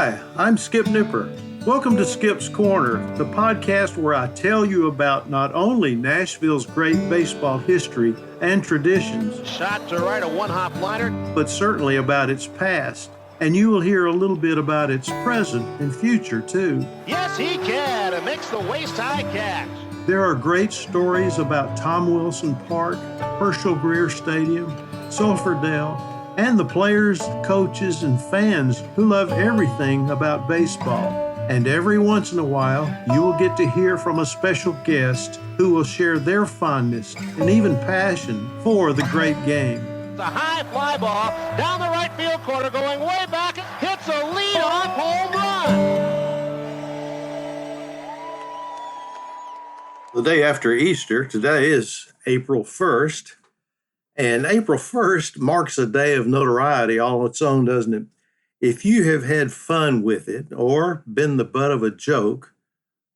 Hi, I'm Skip Nipper. Welcome to Skip's Corner, the podcast where I tell you about not only Nashville's great baseball history and traditions, shot to right, a one-hop liner, but certainly about its past. And you will hear a little bit about its present and future, too. Yes, he can. It makes the waist-high catch. There are great stories about Tom Wilson Park, Herschel Greer Stadium, Sulphur Dell, and the players, coaches, and fans who love everything about baseball. And every once in a while, you will get to hear from a special guest who will share their fondness and even passion for the great game. The high fly ball down the right field corner, going way back, hits a lead-off home run. The day after Easter, today is April 1st. And April 1st marks a day of notoriety all on its own, doesn't it? If you have had fun with it, or been the butt of a joke,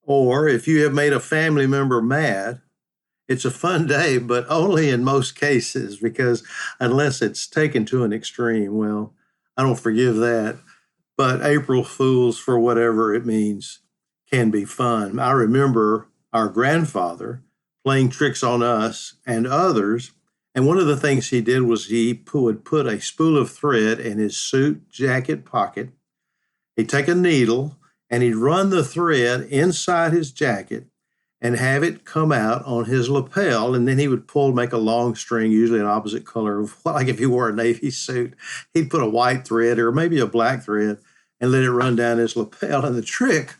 or if you have made a family member mad, it's a fun day, but only in most cases, because unless it's taken to an extreme, well, I don't forgive that. But April Fools, for whatever it means, can be fun. I remember our grandfather playing tricks on us and others. And one of the things he did was he would put a spool of thread in his suit jacket pocket. He'd take a needle and he'd run the thread inside his jacket and have it come out on his lapel. And then he would make a long string, usually an opposite color. Like if he wore a navy suit, he'd put a white thread or maybe a black thread and let it run down his lapel. And the trick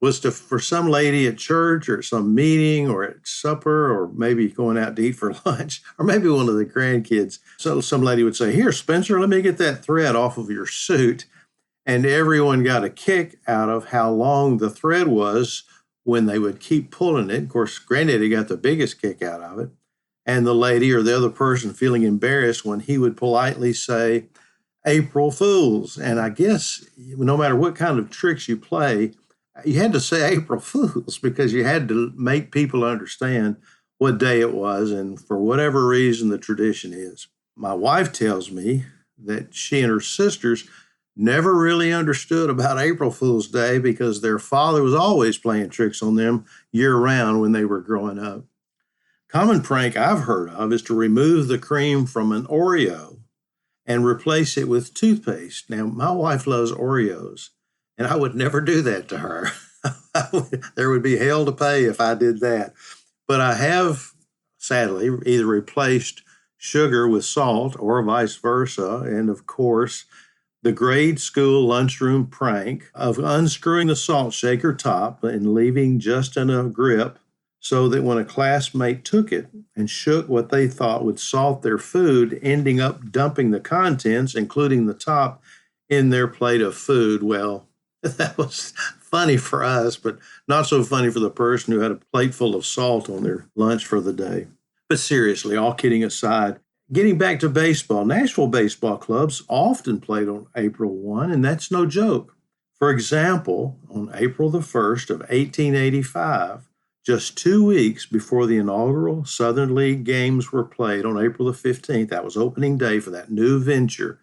was for some lady at church or at some meeting or at supper or maybe going out to eat for lunch or maybe one of the grandkids. So some lady would say, "Here, Spencer, let me get that thread off of your suit." And everyone got a kick out of how long the thread was when they would keep pulling it. Of course, Granddaddy got the biggest kick out of it. And the lady or the other person feeling embarrassed when he would politely say, "April Fools." And I guess no matter what kind of tricks you play, you had to say April Fools because you had to make people understand what day it was and for whatever reason the tradition is. My wife tells me that she and her sisters never really understood about April Fool's Day because their father was always playing tricks on them year-round when they were growing up. Common prank I've heard of is to remove the cream from an Oreo and replace it with toothpaste. Now, my wife loves Oreos, and I would never do that to her. There would be hell to pay if I did that. But I have, sadly, either replaced sugar with salt or vice versa. And of course, the grade school lunchroom prank of unscrewing the salt shaker top and leaving just enough grip so that when a classmate took it and shook what they thought would salt their food, ending up dumping the contents, including the top, in their plate of food. Well, that was funny for us, but not so funny for the person who had a plate full of salt on their lunch for the day. But seriously, all kidding aside, getting back to baseball, Nashville baseball clubs often played on April 1, and that's no joke. For example, on April the 1st of 1885, just 2 weeks before the inaugural Southern League games were played on April the 15th, that was opening day for that new venture,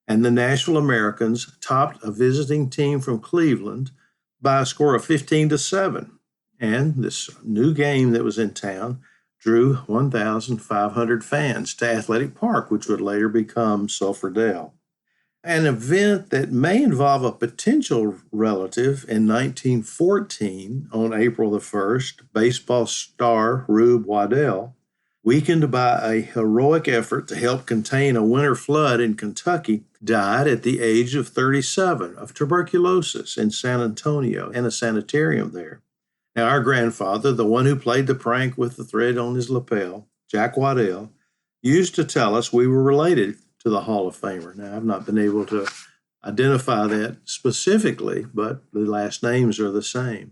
and the Nashville Americans topped a visiting team from Cleveland by a score of 15-7. And this new game that was in town drew 1,500 fans to Athletic Park, which would later become Sulphur Dell. An event that may involve a potential relative in 1914 on April the 1st, baseball star Rube Waddell, weakened by a heroic effort to help contain a winter flood in Kentucky, died at the age of 37 of tuberculosis in San Antonio in a sanitarium there. Now, our grandfather, the one who played the prank with the thread on his lapel, Jack Waddell, used to tell us we were related to the Hall of Famer. Now, I've not been able to identify that specifically, but the last names are the same.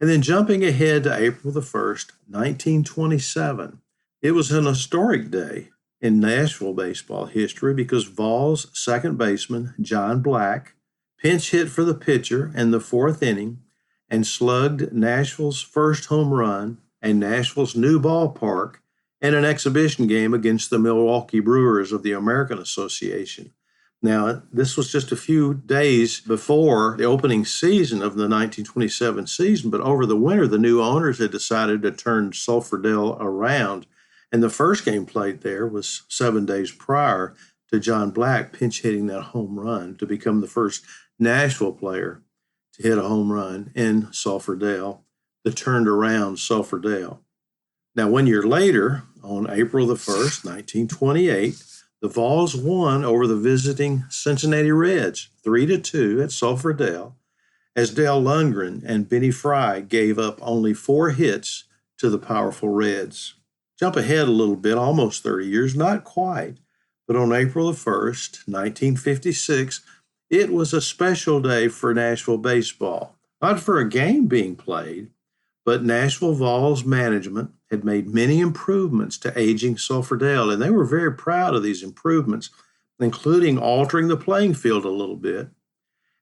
And then jumping ahead to April the 1st, 1927, it was an historic day in Nashville baseball history because Vols second baseman John Black pinch hit for the pitcher in the fourth inning and slugged Nashville's first home run and Nashville's new ballpark in an exhibition game against the Milwaukee Brewers of the American Association. Now, this was just a few days before the opening season of the 1927 season, but over the winter, the new owners had decided to turn Sulphurdale around. And the first game played there was 7 days prior to John Black pinch hitting that home run to become the first Nashville player to hit a home run in Sulphurdale, that turned around Sulphurdale. Now, 1 year later, on April the 1st, 1928, the Vols won over the visiting Cincinnati Reds 3-2 at Sulphurdale, as Dale Lundgren and Benny Fry gave up only 4 hits to the powerful Reds. Jump ahead a little bit, almost 30 years, not quite, but on April the 1st, 1956, it was a special day for Nashville baseball. Not for a game being played, but Nashville Vols management had made many improvements to aging Sulphurdale, and they were very proud of these improvements, including altering the playing field a little bit.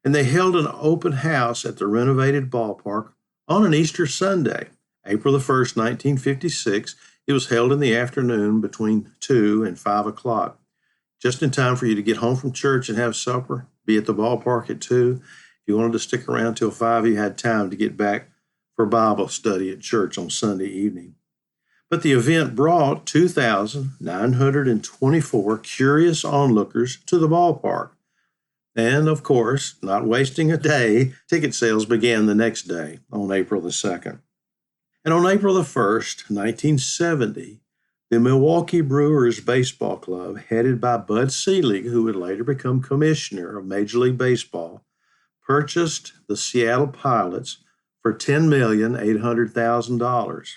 And they held an open house at the renovated ballpark on an Easter Sunday, April the 1st, 1956. It was held in the afternoon between 2 and 5 o'clock, just in time for you to get home from church and have supper, be at the ballpark at 2. If you wanted to stick around till 5, you had time to get back for Bible study at church on Sunday evening. But the event brought 2,924 curious onlookers to the ballpark. And of course, not wasting a day, ticket sales began the next day on April the 2nd. And on April the 1st, 1970, the Milwaukee Brewers Baseball Club, headed by Bud Selig, who would later become commissioner of Major League Baseball, purchased the Seattle Pilots for $10,800,000.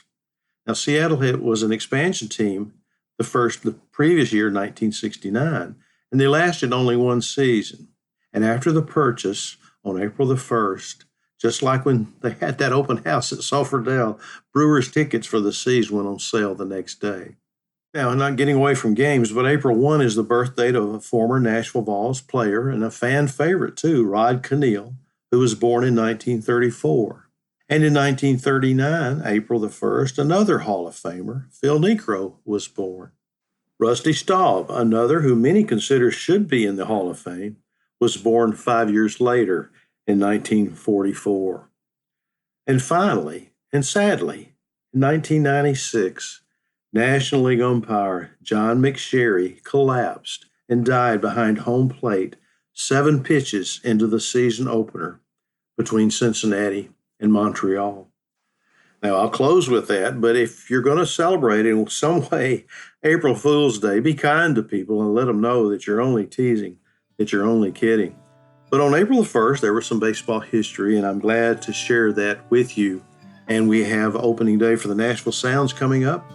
Now, Seattle was an expansion team the previous year, 1969, and they lasted only one season. And after the purchase on April the 1st, just like when they had that open house at Sulphurdale, Brewers tickets for the season went on sale the next day. Now, I'm not getting away from games, but April 1 is the birth date of a former Nashville Vols player and a fan favorite too, Rod Keneal, who was born in 1934. And in 1939, April the 1st, another Hall of Famer, Phil Niekro, was born. Rusty Staub, another who many consider should be in the Hall of Fame, was born 5 years later in 1944. And finally, and sadly, in 1996, National League umpire John McSherry collapsed and died behind home plate 7 pitches into the season opener between Cincinnati and Montreal. Now, I'll close with that, but if you're going to celebrate in some way April Fool's Day, be kind to people and let them know that you're only teasing, that you're only kidding. But on April the 1st, there was some baseball history, and I'm glad to share that with you. And we have opening day for the Nashville Sounds coming up,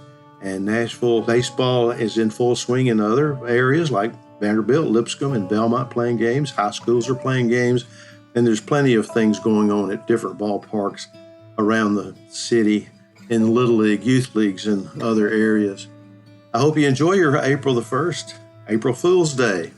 and Nashville baseball is in full swing in other areas like Vanderbilt, Lipscomb, and Belmont playing games. High schools are playing games. And there's plenty of things going on at different ballparks around the city, in Little League, youth leagues, and other areas. I hope you enjoy your April the 1st, April Fool's Day.